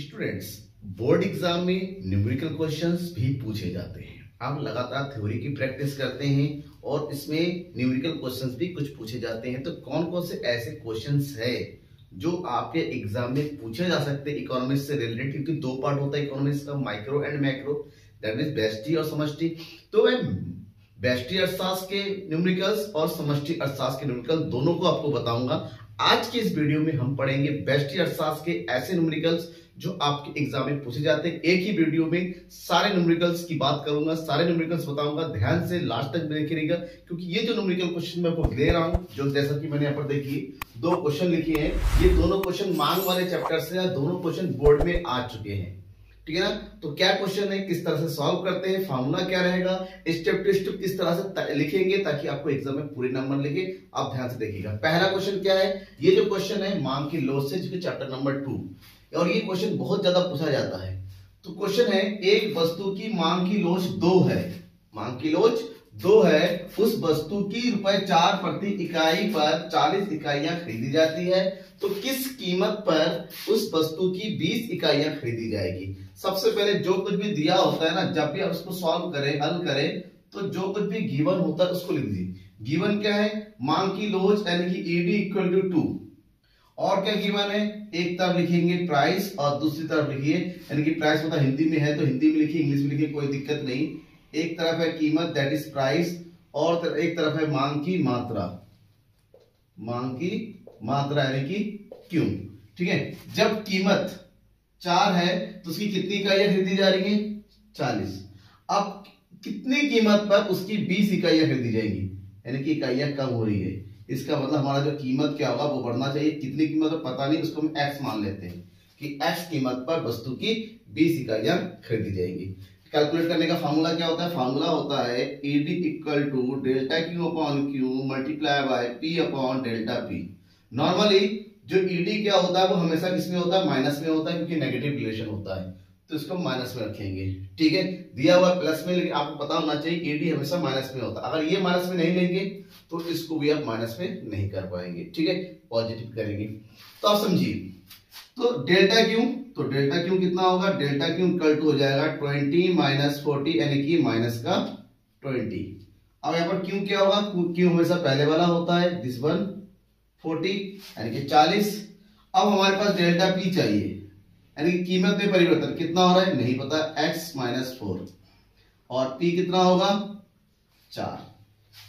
Students, board exam में numerical questions भी पूछे जाते हैं। आप लगातार थ्योरी की प्रैक्टिस करते हैं और इसमें न्यूमेरिकल क्वेश्चंस भी कुछ पूछे जाते हैं। तो कौन कौन से ऐसे क्वेश्चंस है जो आपके एग्जाम में पूछे जा सकते हैं इकोनॉमिक्स से रिलेटेड, क्योंकि दो पार्ट होता है इकोनॉमिक्स का, micro and macro, that means व्यष्टि और समष्टि। तो मैं व्यष्टि अर्थशास्त्र के न्यूमेरिकल्स और समष्टि अर्थशास्त्र के न्यूमेरिकल दोनों को आपको बताऊंगा। आज के इस वीडियो में हम पढ़ेंगे व्यष्टि अर्थशास्त्र के ऐसे न्यूमेरिकल्स जो आपके एग्जाम में पूछे जाते हैं। एक ही वीडियो में सारे न्यूमेरिकल्स की बात करूंगा, सारे न्यूमेरिकल्स बताऊंगा। ध्यान से लास्ट तक देखे रहिएगा, क्योंकि ये जो न्यूमेरिकल क्वेश्चन मैं आपको दे रहा हूं, जो जैसा कि मैंने यहाँ पर देखिए दो क्वेश्चन लिखे हैं, ये दोनों क्वेश्चन मांग वाले चैप्टर से, दोनों क्वेश्चन बोर्ड में आ चुके हैं। ठीक है ना। तो क्या क्वेश्चन है, किस तरह से सॉल्व करते हैं, फार्मूला क्या रहेगा, स्टेप टू स्टेप किस तरह से लिखेंगे ताकि आपको एग्जाम में पूरे नंबर लिखे, आप ध्यान से देखिएगा। पहला क्वेश्चन क्या है, ये जो क्वेश्चन है मांग की लॉज से, चैप्टर नंबर 2, और ये क्वेश्चन बहुत ज्यादा पूछा जाता है। तो क्वेश्चन है, एक वस्तु की मांग की लॉज 2 है, मांग की लॉज 2 है, उस वस्तु की ₹4 प्रति इकाई पर 40 इकाइयां खरीदी जाती है, तो किस कीमत पर उस वस्तु की 20 इकाइयां खरीदी जाएगी। सबसे पहले जो कुछ भी दिया होता है ना, जब भी आप उसको सॉल्व करें, हल करें, तो जो कुछ भी गिवन होता है उसको लिख दीजिए। गिवन क्या है, मांग की लॉज यानी कि ED = 2, और क्या गिवन है, एक तरफ लिखेंगे प्राइस और दूसरी तरफ लिखिए, यानी कि प्राइस मतलब हिंदी में है तो हिंदी में लिखिए, इंग्लिश में लिखिए, कोई दिक्कत नहीं। एक तरफ है कीमत, दैट इज प्राइस, और एक तरफ है मांग की मात्रा, मांग की मात्रा यानी कि क्यू। ठीक है। जब कीमत 4 है तो उसकी कितनी इकाइयां खरीदी जा रही है, 40। अब कितनी कीमत पर उसकी 20 इकाइयां खरीदी जाएंगी, यानी कि इकाइयां कम हो रही है। इसका मतलब हमारा जो कीमत क्या होगा वो बढ़ना चाहिए। कितनी कीमत है पता नहीं, उसको हम x मान लेते हैं कि x कीमत पर वस्तु की 20 इकाइयां खरीदी जाएंगी। कैलकुलेट करने का फार्मूला क्या होता है, फार्मूला होता है ED = ΔQ/Q × P/ΔP। नॉर्मली जो ED क्या होता है वो हमेशा किसमें होता है, माइनस में होता है, क्योंकि नेगेटिव रिलेशन होता है, तो इसको माइनस में रखेंगे। ठीक है। दिया हुआ प्लस में, लेकिन आपको पता होना चाहिए ED हमेशा माइनस में होता है। अगर ये माइनस में नहीं लेंगे तो इसको भी आप माइनस में नहीं कर पाएंगे। ठीक है, पॉजिटिव करेंगे। तो आप समझिए, तो डेल्टा क्यू कितना होगा, डेल्टा क्यू = हो जाएगा 20 - 40 यानी कि -20। अब यहाँ पर क्यू क्या होगा, क्यू हमेशा पहले वाला होता है, दिस वन 40 यानी कि 40। अब हमारे पास डेल्टा पी चाहिए, यानी कि कीमत में परिवर्तन कितना हो रहा है नहीं पता, x - 4, और p कितना होगा 4।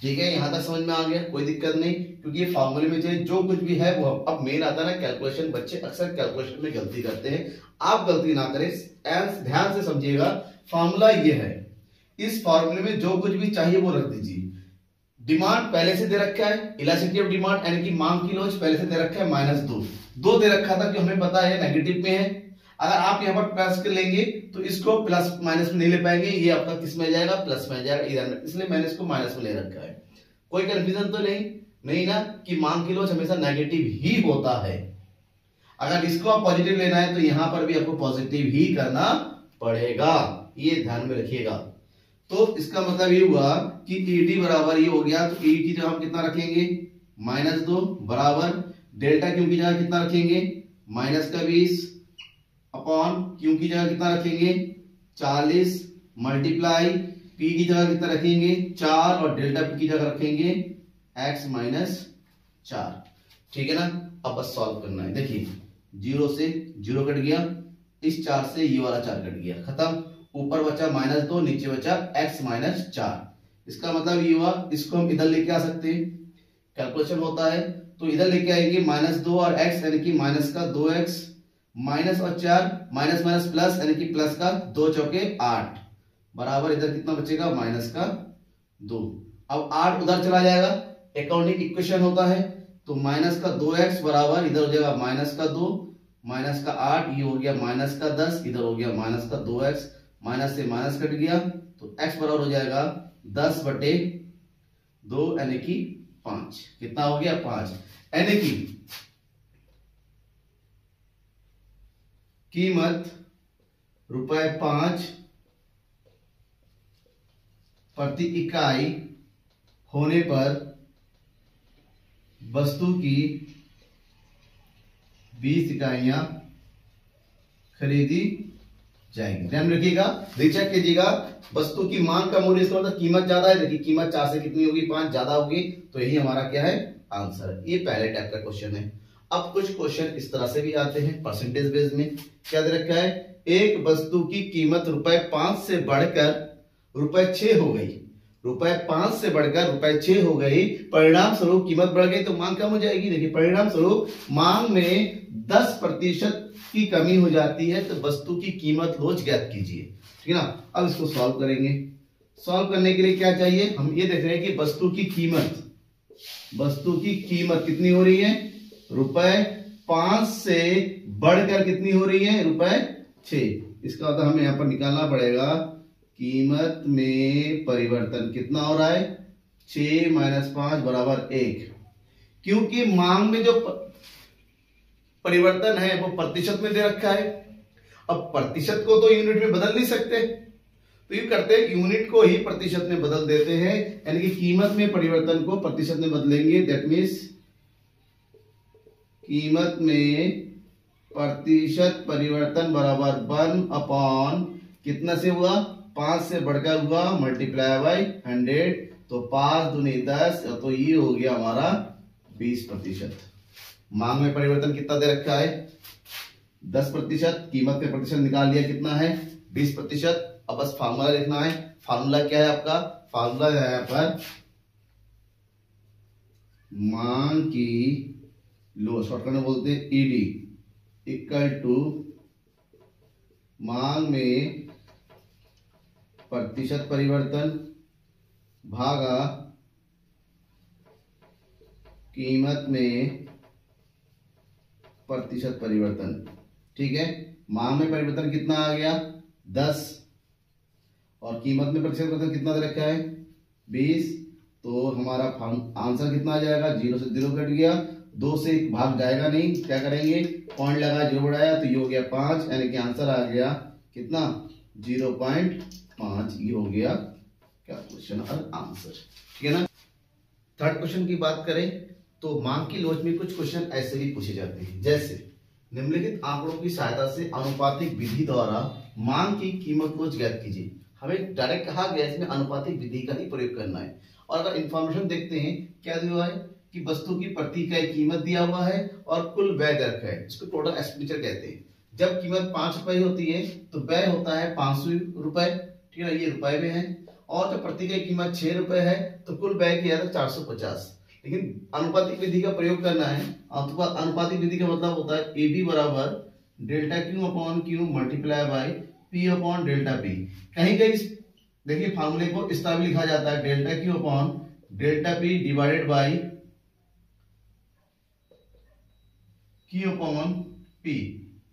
ठीक है, यहां तक समझ में आ गया, कोई दिक्कत नहीं, क्योंकि ये फॉर्मूले में चाहिए जो कुछ भी है वो। अब मेन आता है ना कैलकुलेशन, बच्चे अक्सर कैलकुलेशन में गलती करते हैं, आप गलती ना करें, ध्यान से समझिएगा। फॉर्मूला ये है, इस फॉर्मूले में जो कुछ भी चाहिए वो रख दीजिए। डिमांड पहले से दे रखा है, इलास्टिसिटी ऑफ डिमांड यानी कि मांग की लॉज पहले से दे रखा है -2 दे रखा था, कि हमें पता है नेगेटिव में है। अगर आप यहाँ पर प्लस के लेंगे तो इसको प्लस माइनस में नहीं ले पाएंगे, ये आपका किस में जाएगा, प्लस में जाएगा इधर में, इसलिए मैंने इसको माइनस में ले रखा है। कोई कंफ्यूजन तो नहीं ना, कि मांग की लॉज हमेशा नेगेटिव ही होता है। अगर इसको आप पॉजिटिव लेना है तो यहां पर भी आपको पॉजिटिव ही करना पड़ेगा, ये ध्यान में रखिएगा। तो इसका मतलब ये हुआ कि ED बराबर ये हो गया, तो ED की जगह हम कितना रखेंगे -2 बराबर डेल्टा क्यू की जगह कितना रखेंगे -20 अपॉन क्यू की जगह कितना रखेंगे 40 मल्टीप्लाई पी की जगह कितना रखेंगे 4 और डेल्टा पी की जगह रखेंगे x - 4। ठीक है ना। अब बस सॉल्व करना है। देखिए 0 से 0 कट गया, इस 4 से ये वाला 4 कट गया, खत्म। ऊपर बचा -2, नीचे बचा x - 4। इसका मतलब ये हुआ, इसको हम इधर लेके आ सकते हैं, कैलकुलेशन होता है तो इधर लेके आएंगे -2 और x यानी कि -2x, माइनस और 4, माइनस माइनस प्लस यानी कि प्लस का 2 चौके 8 बराबर, इधर कितना बचेगा -2। अब 8 उधर चला जाएगा, अकाउंटिंग इक्वेशन होता है, तो -2x बराबर इधर हो जाएगा -2, -8, ये हो गया -10, इधर हो गया -2x, माइनस से माइनस कट गया, तो x बराबर हो जाएगा 10/2 यानी कि 5। कितना हो गया 5, यानी कि कीमत ₹5 प्रति इकाई होने पर वस्तु की 20 इकाइयां खरीदी जाएगी। ध्यान रखिएगा, रीचेक कीजिएगा। वस्तु की मांग कम हो रही है, इसका मतलब कीमत ज्यादा है। देखिए कीमत 4 से कितनी होगी, 5 ज्यादा होगी, तो यही हमारा क्या है, आंसर। ये पहले टाइप का क्वेश्चन है। अब कुछ क्वेश्चन इस तरह से भी आते हैं परसेंटेज बेस में। क्या दे रखा है, एक वस्तु की कीमत ₹5 से बढ़कर ₹6 हो गई, ₹5 से बढ़कर ₹6 हो गई, परिणाम स्वरूप कीमत बढ़ गई, तो मांग कम हो जाएगी। देखिए परिणाम स्वरूप मांग में 10% की कमी हो जाती है, तो वस्तु की कीमत रोज ज्ञात कीजिए। ठीक है ना। अब इसको सॉल्व करेंगे। सॉल्व करने के लिए क्या चाहिए, हम ये देख रहे हैं कि वस्तु की कीमत कितनी हो रही है, ₹5 से बढ़कर कितनी हो रही है, ₹6। इसका मतलब हमें यहां पर निकालना पड़ेगा कीमत में परिवर्तन कितना हो रहा है, 6 - 5 = 1। क्योंकि मांग में जो परिवर्तन है वो प्रतिशत में दे रखा है। अब प्रतिशत को तो यूनिट में बदल नहीं सकते, तो ये करते हैं यूनिट को ही प्रतिशत में बदल देते हैं, यानी कि कीमत में परिवर्तन को प्रतिशत में बदलेंगे। दैट मीन्स कीमत में प्रतिशत परिवर्तन बराबर 1/, कितना से हुआ, 5 से बढ़कर हुआ, मल्टीप्लाई बाय 100, तो 5 दूनी 10, तो ये हो गया हमारा 20%। मांग में परिवर्तन कितना दे रखा है, 10%, कीमत में प्रतिशत निकाल लिया, कितना है, 20%। अब बस फार्मूला लिखना है। फार्मूला क्या है आपका, फार्मूला है यहाँ पर मांग की लो, शॉर्टकट में बोलते हैं ईडी इक्वल टू मांग में प्रतिशत परिवर्तन भागा कीमत में प्रतिशत परिवर्तन। ठीक है, मांग में परिवर्तन कितना आ गया, 10, और कीमत में प्रतिशत परिवर्तन कितना दे रखा है, 20। तो हमारा आंसर कितना आ जाएगा, 0 से 0 कट गया, 2 से भाग जाएगा नहीं, क्या करेंगे, पॉइंट लगा, 0 बढ़ाया, तो ये हो गया 5, यानी कि आंसर आ गया कितना, 0.5। ये हो गया क्या, क्वेश्चन और आंसर। ठीक है ना। थर्ड क्वेश्चन की बात करें तो मांग की लोच में कुछ क्वेश्चन ऐसे भी पूछे जाते हैं, जैसे निम्नलिखित आंकड़ों की सहायता से अनुपातिक विधि द्वारा मांग की कीमत को ज्ञात कीजिए। हमें डायरेक्ट कहा गया इसमें अनुपातिक विधि का ही प्रयोग करना है। और अगर इंफॉर्मेशन देखते हैं, क्या दिया हुआ है कि वस्तु की प्रति इकाई कीमत दिया हुआ है और कुल व्यय दे रखा है, इसको टोटल एक्सपेंडिचर कहते हैं। जब कीमत 5 रुपए होती है तो व्यय होता है 500 रुपए। ठीक है ना, ये रुपए में है। और जब प्रति इकाई कीमत 6 रुपए है तो कुल व्यय किया था 450। लेकिन अनुपातिक विधि का प्रयोग करना है। अनुपातिक विधि का मतलब होता है AB बराबर delta Q upon Q multiply by P upon delta P। कहीं कहीं देखिए फार्मूले को इस तरह भी लिखा जाता है, delta Q upon delta P divided by Q upon P,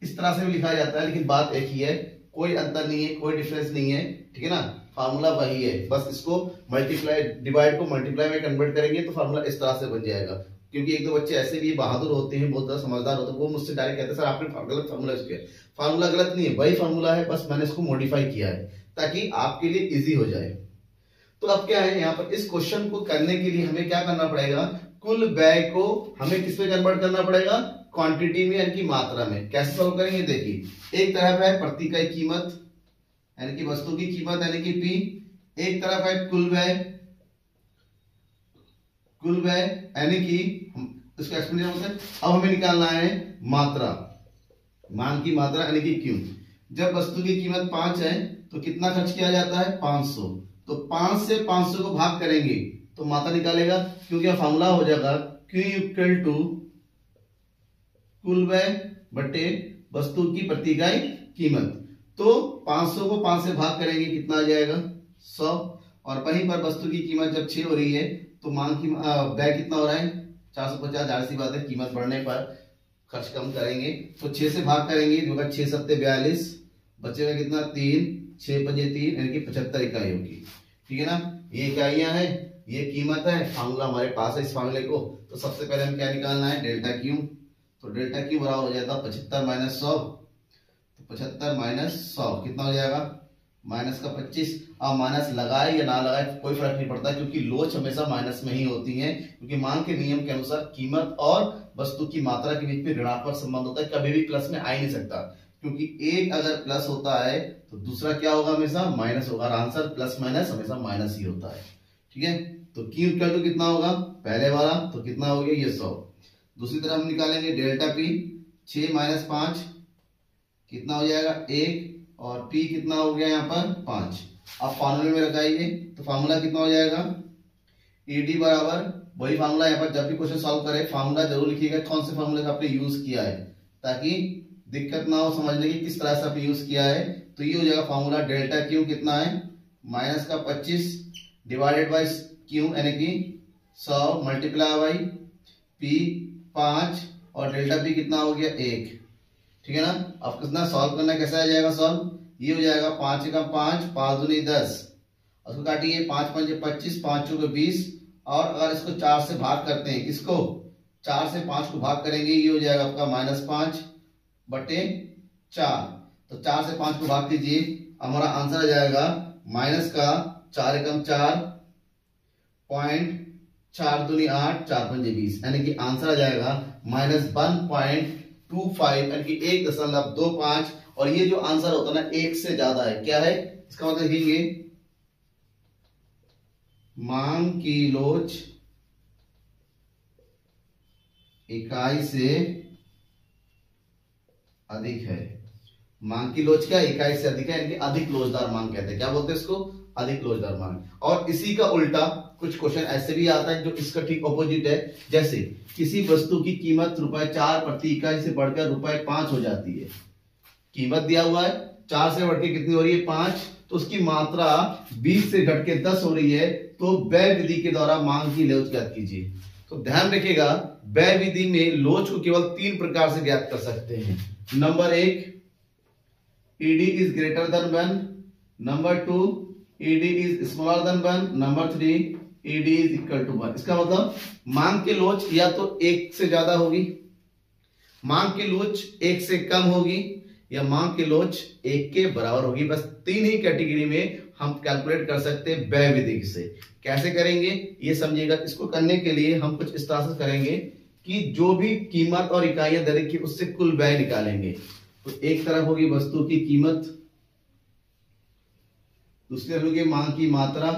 इस तरह से भी लिखा जाता है। लेकिन बात एक ही है, कोई अंतर नहीं है, कोई डिफरेंस नहीं है। ठीक है ना, फार्मूला वही है, बस इसको मल्टीप्लाई, डिवाइड को मल्टीप्लाई में कन्वर्ट करेंगे तो फार्मूला इस तरह से बन जाएगा। क्योंकि एक दो बच्चे ऐसे भी बहादुर होते हैं, बहुत ज्यादा समझदार होते हैं, वो मुझसे डायरेक्ट कहते हैं सर आपने गलत फार्मूला यूज किया। फार्मूला गलत नहीं है, वही फार्मूला है, बस मैंने इसको मॉडिफाई किया है ताकि आपके लिए इजी हो जाए। तो अब क्या है, यहाँ पर इस क्वेश्चन को करने के लिए हमें क्या करना पड़ेगा, कुल व्यय को हमें किस में कन्वर्ट करना पड़ेगा, क्वांटिटी में, यानी कि मात्रा में। कैसे सॉल्व करेंगे, देखिए एक तरफ है प्रति इकाई कीमत यानी कि वस्तु की कीमत यानी कि P, एक तरफ है कुल व्यय यानी कि इसका एक्सपेंडिचर होता है। अब हमें निकालना है मात्रा, मांग की मात्रा यानी कि Q। जब वस्तु की कीमत 5 है तो कितना खर्च किया जाता है, 500। तो 5 से 500 को भाग करेंगे तो मात्रा निकालेगा, क्योंकि फार्मूला हो जाएगा Q इक्वल टू कुल व्यय बटे वस्तु की प्रति इकाई कीमत। तो 500 को 5 से भाग करेंगे, कितना आ जाएगा, 100। और वहीं पर वस्तु की कीमत जब 6 हो रही है तो मांग की व्यय कितना हो रहा है, 450। जाहिर सी बात है, कीमत बढ़ने पर खर्च कम करेंगे, तो 6 से भाग करेंगे, 6 7 42, बचेगा कितना, 3 6 5 3, यानी कि 75 इकाई होगी। ठीक है ना, ये इकाइयां हैं, ये कीमत है, फार्मूला हमारे पास है। इस फार्मूले को तो सबसे पहले हम क्या निकालना है, डेल्टा Q। तो डेल्टा Q बराबर हो जाता है 75 - 100। तो 75 - 100 कितना हो जाएगा, माइनस का 25। अब माइनस लगाए या ना लगाए कोई फर्क नहीं पड़ता, क्योंकि लोच हमेशा माइनस में ही होती है। क्योंकि मांग के नियम के अनुसार कीमत और वस्तु की मात्रा के बीच में ऋणात्मक संबंध होता है, कभी भी प्लस में आ ही नहीं सकता। क्योंकि एक अगर प्लस होता है तो दूसरा क्या होगा, हमेशा माइनस होगा। आंसर प्लस माइनस हमेशा माइनस ही होता है। ठीक है, तो Q इक्वल टू कितना होगा, पहले वाला तो कितना हो गया ये 100। दूसरी तरफ हम निकालेंगे डेल्टा P, 6 माइनस 5 कितना हो जाएगा 1, और P कितना हो गया यहाँ पर 5। अब फार्मूले में लगाइए तो फार्मूला कितना हो जाएगा, ED बराबर वही फार्मूला। यहाँ पर जब भी क्वेश्चन सॉल्व करें फार्मूला जरूर लिखिएगा, कौन से फार्मूले का आपने यूज किया है, ताकि दिक्कत ना हो समझने की किस तरह से आपने यूज किया है। तो ये हो जाएगा फार्मूला, डेल्टा Q कितना है माइनस का 25 डिवाइडेड बाई Q यानी कि 100 मल्टीप्लाई बाई P 5 और डेल्टा P कितना हो गया 1। ठीक है ना, अब कितना सॉल्व करना है, कैसा आ जाएगा सॉल्व, ये हो जाएगा 5 का 5, 5 दूनी 10, उसको काटिए 5 5 25, 5 चौके 20, और अगर इसको 4 से भाग करते हैं, किसको 4 से 5 को भाग करेंगे, ये हो जाएगा आपका -5 बटे 4। तो 4 से 5 को भाग कीजिए, हमारा आंसर आ जाएगा माइनस का 4 एकम 4 पॉइंट 4 दूनी 8, 4 पंजे 20, यानी कि आंसर आ जाएगा -1.25 यानी कि 1.25। और ये जो आंसर होता है ना 1 से ज्यादा है, क्या है इसका मतलब लिखेंगे मांग की लोच इकाई से अधिक है। मांग की लोच क्या इकाई से अधिक है, यानी कि अधिक लोचदार मांग कहते हैं। क्या बोलते हैं इसको, अधिक लोचदार मांग। और इसी का उल्टा कुछ क्वेश्चन ऐसे भी आता है जो इसका ठीक ऑपोजिट है। जैसे किसी वस्तु की कीमत ₹4 प्रति इकाई से बढ़कर ₹5 हो जाती है। कीमत दिया हुआ है 4 से बढ़ के कितनी हो रही है 5, तो उसकी मात्रा 20 से घट के 10 हो रही है, तो व्यय विधि के द्वारा मांग की लोच ज्ञात कीजिए। तो ध्यान रखिएगा, व्यय विधि में लोच को केवल 3 प्रकार से ज्ञात कर सकते हैं। Number 1, ED is greater than 1, number 2, ED is smaller than 1, number 3, ED is equal to 1। इसका मतलब मांग की लोच या तो 1 से ज्यादा होगी, मांग की लोच 1 से कम होगी, या मांग की लोच 1 के बराबर होगी। बस 3 ही कैटेगरी में हम कैलकुलेट कर सकते हैं व्यय विधि से। कैसे करेंगे ये समझिएगा। इसको करने के लिए हम कुछ इस तरह से करेंगे कि जो भी कीमत और इकाइयां दे रखी उससे कुल व्यय निकालेंगे। तो एक तरफ होगी वस्तु की कीमत, दूसरी तरफ होगी मांग की मात्रा,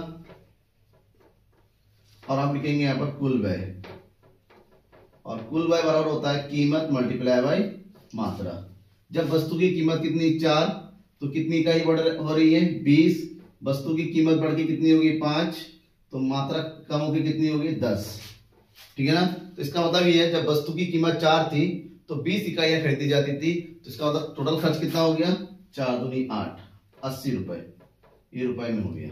और हम लिखेंगे यहां पर कुल व्यय। और कुल व्यय बराबर होता है कीमत मल्टीप्लाई बाई मात्रा। जब वस्तु की कीमत कितनी 4, तो कितनी इकाई बढ़ हो रही है 20, वस्तु की कीमत बढ़ के कितनी होगी 5, तो मात्रा कम होगी कितनी होगी 10। ठीक है ना, तो इसका मतलब ये है जब वस्तु की कीमत 4 थी तो 20 इकाइयां खरीदी जाती थी, तो इसका मतलब टोटल खर्च कितना हो गया 4 दूनी 8, 80 रुपए, ये रुपए में हो गया।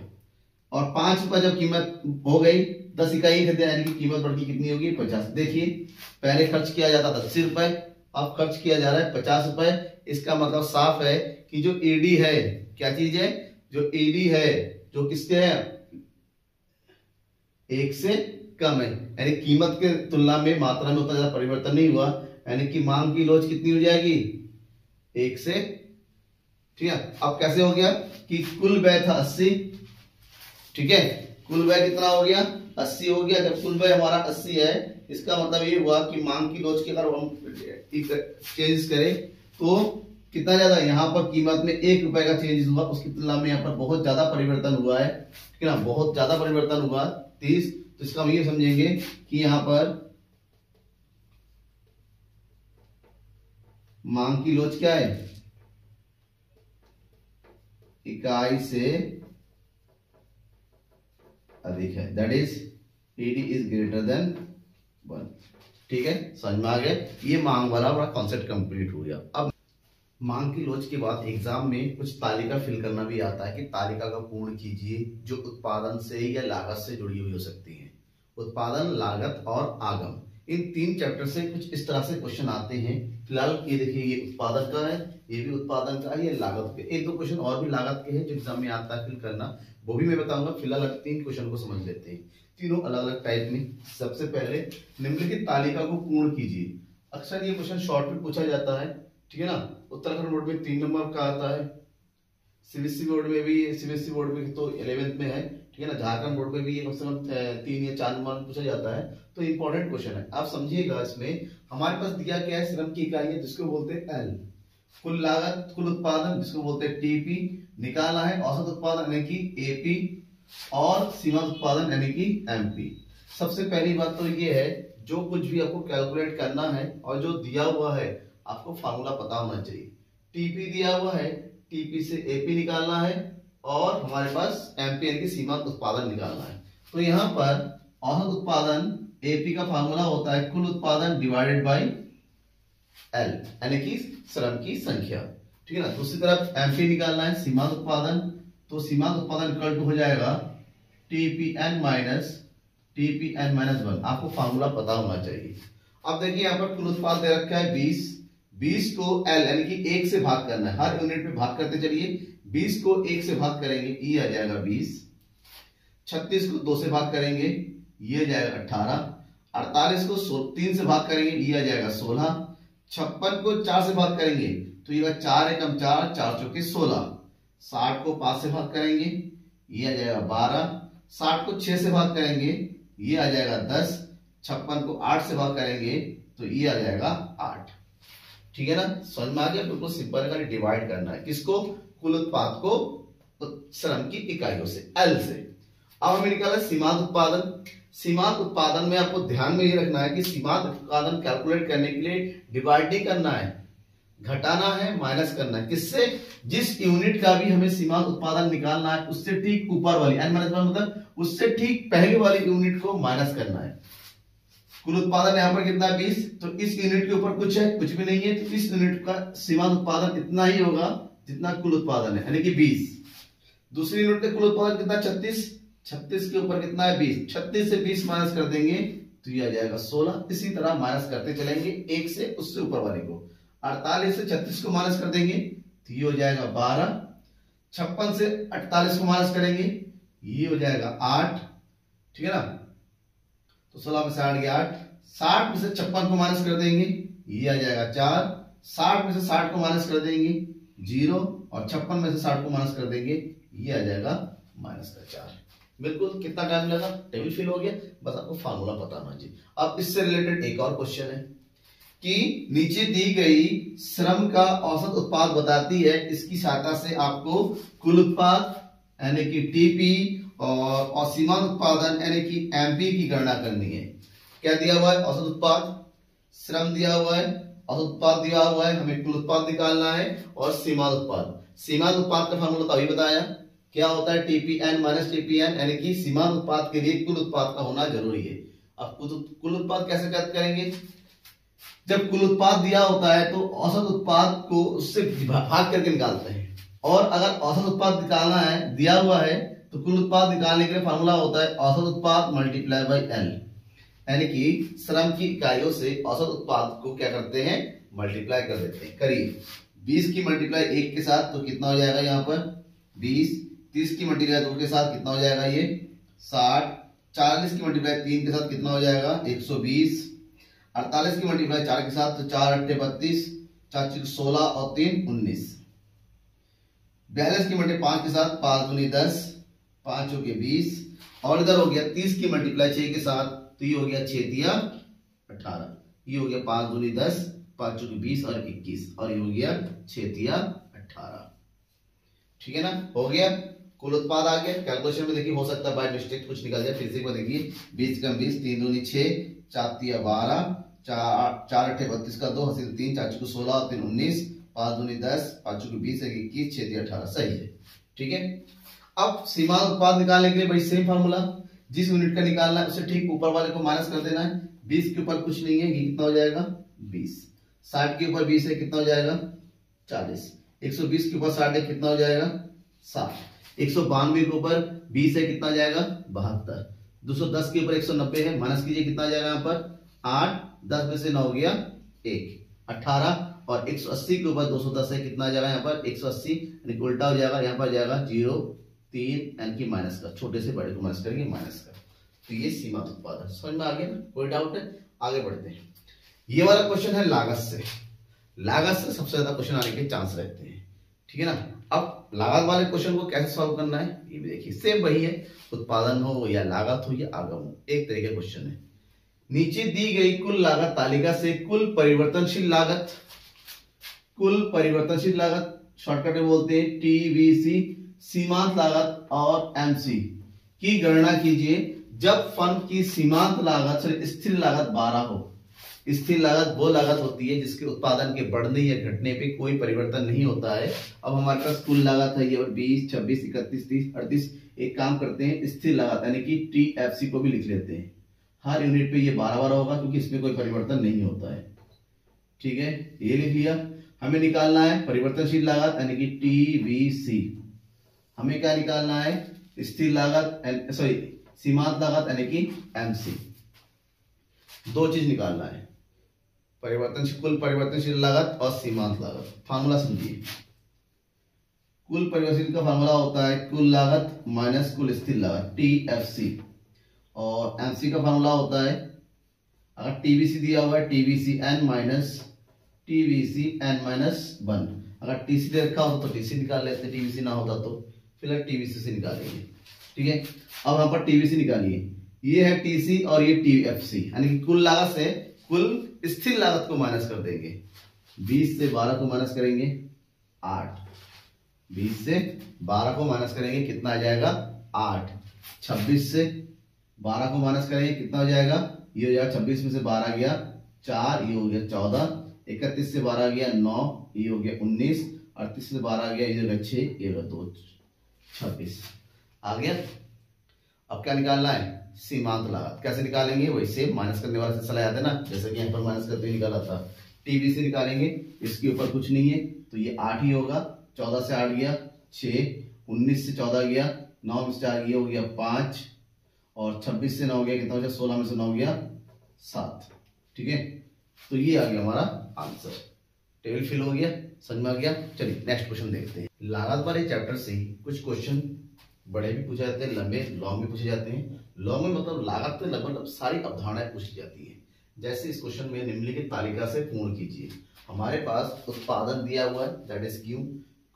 और 5 रुपए जब कीमत हो गई 10 इकाई खरीदे, यानी कि कीमत बढ़ के कितनी होगी 50। देखिए पहले खर्च किया जाता था 80 रुपए, अब खर्च किया जा रहा है 50 रुपए। इसका मतलब साफ है कि जो ED है क्या चीज है, जो ED है जो किससे है 1 से कम है, यानी कीमत के तुलना में मात्रा में उतना ज्यादा परिवर्तन नहीं हुआ, यानी कि मांग की लोच कितनी हो जाएगी 1 से। ठीक है, अब कैसे हो गया कि कुल व्यय था 80, ठीक है, कुल व्यय कितना हो गया 80 हो गया। जब कुल व्यय हमारा 80 है, इसका मतलब ये हुआ कि मांग की लोच के अगर हम चेंज करें तो कितना ज्यादा, यहाँ पर कीमत में 1 रुपए का चेंज हुआ, उसकी तुलना में यहाँ पर बहुत ज्यादा परिवर्तन हुआ है। ठीक है ना, बहुत ज्यादा परिवर्तन हुआ 30। तो इसका हम ये समझेंगे कि यहाँ पर मांग की लोच क्या है इकाई से अधिक है, that is ED is greater than 1। ठीक है, समझ में आ गया, ये मांग वाला बड़ा कॉन्सेप्ट कंप्लीट हो गया। अब मांग की लोच के बाद एग्जाम में कुछ तालिका फिल करना भी आता है कि तालिका का पूर्ण कीजिए जो उत्पादन से या लागत से जुड़ी हुई हो सकती है। उत्पादन, लागत और आगम, इन 3 चैप्टर से कुछ इस तरह से क्वेश्चन आते हैं। फिलहाल ये देखिए, ये उत्पादन का है, ये भी उत्पादन का है, ये लागत के। 1-2 क्वेश्चन और भी लागत के हैं जो एग्जाम में आता है फिल करना, वो भी मैं बताऊंगा। फिलहाल 3 क्वेश्चन को समझ लेते हैं, तीनों अलग अलग टाइप में। सबसे पहले निम्नलिखित तालिका को पूर्ण कीजिए। अक्सर ये क्वेश्चन शॉर्ट में पूछा जाता है, ठीक है ना। उत्तराखंड बोर्ड में 3 नंबर का आता है, सीबीएसई बोर्ड में भी, सीबीएसई बोर्ड में तो 11th में है, ठीक है ना। झारखंड बोर्ड में भी ये कम से कम 3 या 4 नंबर पूछा जाता है, तो इंपॉर्टेंट क्वेश्चन है। आप समझिएगा, इसमें हमारे पास दिया क्या है, श्रम की इकाई है जिसको बोलते हैं L, कुल लागत, कुल उत्पादन जिसको बोलते हैं टीपी निकालना है, औसत उत्पादन यानी कि एपी और सीमांत उत्पादन यानी कि एमपी। सबसे पहली बात तो ये है, जो कुछ भी आपको कैलकुलेट करना है और जो दिया हुआ है आपको फार्मूला पता होना चाहिए। टीपी दिया हुआ है, टीपी से एपी निकालना है और हमारे पास एमपी यानी कि सीमांत उत्पादन निकालना है। तो यहाँ पर औसत उत्पादन एपी का फार्मूला होता है कुल उत्पादन डिवाइडेड बाय एल यानी कि श्रम की संख्या, ठीक है ना। दूसरी तरफ एमपी निकालना है सीमांत उत्पादन, तो सीमांत उत्पादन इक्वल टू हो जाएगा टीपीएन माइनस टीपीएन माइनस 1। आपको फार्मूला पता होना चाहिए। अब देखिए यहाँ पर कुल उत्पाद दे रखा है 20, 20 को एल यानी कि 1 से भाग करना है, हर यूनिट में भाग करते चलिए। 20 को 1 से भाग करेंगे ये आ जाएगा 20, 36 को 2 से भाग करेंगे ये आ जाएगा 18, 48 को 3 से भाग करेंगे ये आ जाएगा 16, 56 को 4 से भाग करेंगे तो ये 4 एकम 4, 4 चौके 16, 60 को 5 से भाग करेंगे ये आ जाएगा 12, 60 को 6 से भाग करेंगे ये आ जाएगा 10, 56 को 8 से भाग करेंगे तो ये आ जाएगा 8। ठीक है ना, समझ में आ गया। बिल्कुल सिंपल है, डिवाइड करना है किसको, कुल उत्पाद को श्रम की इकाइयों से, एल से। अब हमें निकाला सीमांत उत्पादन। सीमांत उत्पादन में आपको ध्यान में ये रखना है कि सीमांत उत्पादन कैलकुलेट करने के लिए डिवाइड नहीं करना है, घटाना है, माइनस करना है। किससे, जिस यूनिट का भी हमें सीमांत उत्पादन निकालना है उससे ठीक ऊपर वाली एन माइनस मतलब उससे ठीक पहले वाली यूनिट को माइनस करना है। कुल उत्पादन यहाँ पर कितना 20, तो इस यूनिट के ऊपर कुछ है, कुछ भी नहीं है, तो इस यूनिट का सीमांत उत्पादन इतना ही होगा जितना कुल उत्पादन है यानी कि 20। दूसरी यूनिट का कुल उत्पादन कितना 36, 36 के ऊपर कितना है 20, 36 से 20 माइनस कर देंगे तो ये आ जाएगा 16। इसी तरह माइनस करते चलेंगे एक से उससे ऊपर वाले को। 48 से 36 को माइनस कर देंगे तो ये हो जाएगा 12, 56 से 48 को माइनस करेंगे ये हो जाएगा 8, ठीक है ना। तो 16 में से 8 गया 8, 60 में से 56 को माइनस कर देंगे ये आ जाएगा 4, 60 में से 60 को माइनस कर देंगे 0 और 56 में से 60 को माइनस कर देंगे ये आ जाएगा माइनस का 4। बिल्कुल कितना टाइम लगा, टेबल फिल हो गया, बस आपको फार्मूला पता होना चाहिए। अब इससे रिलेटेड एक और क्वेश्चन है कि नीचे दी गई श्रम का औसत उत्पाद बताती है, इसकी सहायता से आपको कुल उत्पाद यानी कि टीपी और सीमांत उत्पादन यानी कि एमपी की गणना करनी है। क्या दिया हुआ है, औसत उत्पाद, श्रम दिया हुआ है, औसत उत्पाद दिया हुआ है, हमें कुल उत्पाद निकालना है और सीमांत उत्पाद। सीमांत उत्पाद का फार्मूला तो अभी बताया, क्या होता है टीपीएन माइनस टीपीएन यानी कि सीमांत उत्पाद के लिए कुल उत्पाद का होना जरूरी है। अब कुल उत्पाद कैसे ज्ञात करेंगे, जब कुल उत्पाद दिया होता है तो औसत उत्पाद को उससे भाग करके निकालते हैं, और अगर औसत उत्पाद निकालना है दिया हुआ है तो कुल उत्पाद निकालने के लिए फार्मूला होता है औसत उत्पाद मल्टीप्लाई बाय एल, यानी कि श्रम की इकाइयों से औसत उत्पाद को क्या करते हैं, मल्टीप्लाई कर देते हैं। करिए 20 की मल्टीप्लाई 1 के साथ तो कितना हो जाएगा यहाँ पर 20, 30 की मल्टीप्लाई 2 के साथ कितना हो जाएगा ये 60, 40 की मल्टीप्लाई 3 के साथ कितना हो जाएगा 120, 48 की मल्टीप्लाई 4 के साथ तो 4 8 32, 4 6 16 और 3 19, 42 की मल्टीप्लाई 5 के साथ 5 दूनी 10, 5 चौके 20, और इधर हो गया 30 की मल्टीप्लाई 6 के साथ तो ये हो गया 6 तिया 18, ये हो गया 5 दूनी 10, 5 चौके 20 और 21, और ये हो गया 6 तिया 18। ठीक है ना, हो गया कुल उत्पाद आ गया। कैलकुलेशन में देखिए हो सकता है बाय मिस्टेक कुछ निकल जाए, फिर से को देखिए 20 कम 20, 3 दूनी 6, 4 तिया 12, 4 8 32 का 2 हंसी 3, 4 चौके 16 और 3 19, 5 दूनी 10, 5 चौके 20 21, 6 तिया 18, सही है। ठीक है, अब सीमांत उत्पाद निकालने के लिए भाई सेम फार्मूला, जिस यूनिट का निकालना है उससे ठीक ऊपर वाले को माइनस कर देना है। 20 के ऊपर कुछ नहीं है, ये कितना हो जाएगा 20, 60 के ऊपर 20 है कितना हो जाएगा 40, 120 के ऊपर 60 है कितना हो जाएगा 60, 192 के ऊपर 20 है कितना जाएगा 72, 210 के ऊपर 190 है, माइनस कीजिए कितना आ जाएगा यहाँ पर 8, 10 में से 9 हो गया 1, 18, और 180 के ऊपर 210 है कितना आ जाएगा यहाँ पर 180, यानी उल्टा हो जाएगा, यहाँ पर जाएगा 0 3 यानी कि माइनस का, छोटे से बड़े को माइनस करेंगे माइनस का। तो ये सीमांत उत्पाद है, समझ में आ गया ना, कोई डाउट है, आगे बढ़ते हैं। ये वाला क्वेश्चन है लागत से, लागत से सबसे ज्यादा क्वेश्चन आने के चांस रहते हैं। ठीक है ना, अब लागत वाले क्वेश्चन को कैसे सॉल्व करना है ये भी देखिए, सेम वही है, उत्पादन हो या लागत हो या आगम हो, एक तरीके का क्वेश्चन है। नीचे दी गई कुल लागत तालिका से कुल परिवर्तनशील लागत, कुल परिवर्तनशील लागत, शॉर्टकट में बोलते हैं टीवीसी, सीमांत लागत और एमसी की गणना कीजिए जब फर्म की सीमांत लागत स्थिर लागत 12 हो। स्थिर लागत वो लागत होती है जिसके उत्पादन के बढ़ने या घटने पे कोई परिवर्तन नहीं होता है। अब हमारे पास कुल लागत है ये 20, 26, 31, 30, 38। एक काम करते हैं, स्थिर लागत यानी कि टीएफसी को भी लिख लेते हैं। हर यूनिट पे ये 12 होगा क्योंकि इसमें कोई परिवर्तन नहीं होता है। ठीक है, ये लिख लिया। हमें निकालना है परिवर्तनशील लागत यानी कि टीवीसी। हमें क्या निकालना है, स्थिर लागत सीमांत लागत यानी कि एमसी। दो चीज निकालना है, कुल परिवर्तनशील लागत और सीमांत लागत। फार्मूला समझिए, कुल परिवर्तनशील का फार्मूला होता है कुल लागत माइनस कुल स्थिर लागत टीएफसी, और एमसी का फार्मूला होता है, अगर टीवीसी दिया हुआ है TVC N minus TVC N minus 1। अगर टीसी दे रखा होता तो टीसी निकाल लेते, टीवीसी ना होता तो फिलहाल टीवीसी से निकालेंगे। ठीक है, अब यहाँ पर टीवीसी निकालिए, ये है टीसी और ये टीएफसी, यानी कि कुल लागत से कुल स्थिर लागत को माइनस कर देंगे। 20 से 12 को माइनस करेंगे 8, 20 से 12 को माइनस करेंगे कितना आ जाएगा 8। 26 से 12 को माइनस करेंगे कितना हो जाएगा, ये हो जाएगा 26 में से 12 गया 4, ये हो गया 14, 31 से 12 गया 9, ये हो गया 19, 38 से 12 गया ये हो गया 6, ये हो गया 2, 26 आ गया। अब क्या निकालना है, सीमांत लागत। कैसे निकालेंगे, वैसे माइनस करने वाला सिलसिला याद है ना, जैसे कि यहाँ पर माइनस करते हुए निकाला था। टीवीसी निकालेंगे, इसके ऊपर कुछ नहीं है तो ये 8 ही होगा। 14 से 8 गया 6, 19 से 14 गया 9 में से 4 ये हो गया 5, और 26 से 9 गया कितना हो गया 16 में से 9 गया 7। ठीक है, तो ये आ गया हमारा आंसर। टेबल फिल हो गया, समझ में आ गया। चलिए नेक्स्ट क्वेश्चन देखते हैं। लागत वाले चैप्टर से ही कुछ क्वेश्चन बड़े भी पूछे जाते हैं, लंबे लॉन्ग भी पूछे जाते हैं। लॉन्ग में मतलब लागत में लगभग सारी अवधारणाएं पूछी जाती है। जैसे इस क्वेश्चन में निम्नलिखित तालिका से पूर्ण कीजिए। हमारे पास उत्पादन दिया हुआ है दैट इज गिव,